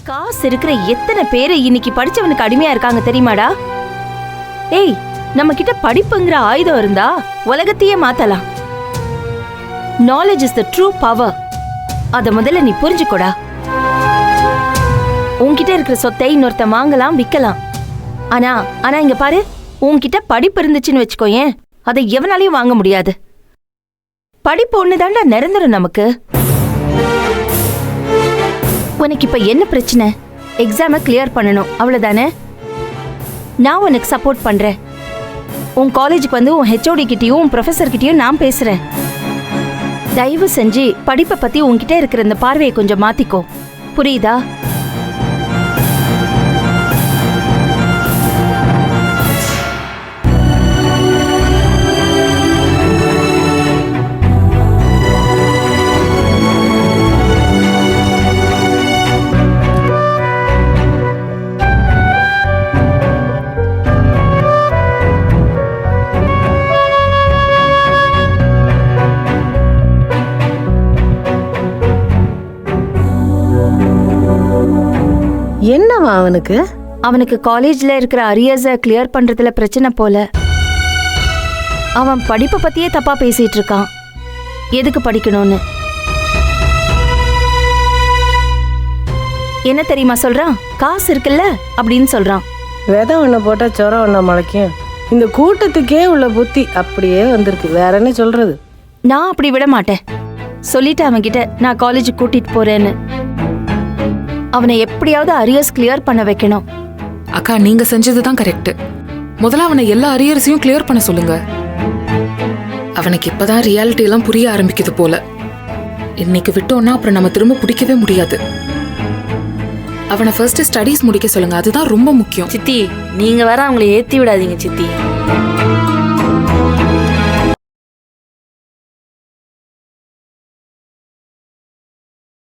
காசு இருக்கிற எத்தனை பேரு இன்னைக்கு படிச்சவனுக்கு அடிமையா இருக்காங்க தெரியுமாடா? ஏய், நம்ம கிட்ட படிப்புங்கிற ஆயுதம் இருந்தா உலகத்தையே மாத்தலாம். Knowledge is the true power. அத முதல்ல நீ புரிஞ்சுக்கோடா. உன்கிட்ட இருக்கிற சொத்தை இன்னொருத்த வாங்கலாம், விக்கலாம். ஆனா இங்க பாரு, உன்கிட்ட படிப்பு இருந்துச்சுன்னு வச்சுக்கோயேன், அதை எவனாலையும் வாங்க முடியாது. படிப்பு ஒண்ணுதான்டா நிரந்தரம் நமக்கு. உனக்கு இப்ப என்ன பிரச்சனை? எக்ஸாம கிளியர் பண்ணணும், அவ்வளவுதானே? நான் உனக்கு சப்போர்ட் பண்றேன். உன் காலேஜுக்கு வந்து உன் ஹெச்ஓடி கிட்டயும் உன் ப்ரொஃபசர் கிட்டயும் நான் பேசுறேன். தயவு செஞ்சு படிப்பை பத்தி உன்கிட்ட இருக்கிற இந்த பார்வையை கொஞ்சம் மாத்திக்கோ, புரியுதா? என்னவா அவனுக்கு காலேஜ்ல இருக்கிற அரியர்ஸ கிளியர் பண்றதுல பிரச்சனை போல. அவன் படிப்பை பத்தியே தப்பா பேசிட்டு இருக்கான். எதுக்கு படிக்கணும்னு என்ன தெரியுமா சொல்றான்? காசு இருக்குல்ல அப்படின்னு சொல்றான். விதை ஒண்ணு போட்டா சொரம் ஒண்ணு முளைக்கும். இந்த கூட்டத்துக்கே உள்ள புத்தி அப்படியே வந்திருக்கு. வேற என்ன சொல்றது? நான் அப்படி விட மாட்டேன். சொல்லிட்டு அவன் கிட்ட நான் காலேஜுக்கு கூட்டிட்டு போறேன்னு. அவனை எப்படியாவது அரியர்ஸ் கிளியர் பண்ண வைக்கணும். அக்கா, நீங்க செஞ்சதுதான் கரெக்ட். முதல்ல அவனை எல்லா அரியர்ஸையும் கிளியர் பண்ண சொல்லுங்க. அவனுக்கு இப்பதான் ரியாலிட்டி எல்லாம் புரிய ஆரம்பிக்குது போல. இன்னைக்கு விட்டோம்னா அப்புறம் நம்ம திரும்ப பிடிக்கவே முடியாது. அவனை ஃபர்ஸ்ட் ஸ்டடீஸ் முடிக்க சொல்லுங்க, அதுதான் ரொம்ப முக்கியம். சித்தி, நீங்க வேற அவங்களை ஏத்தி விடாதீங்க சித்தி.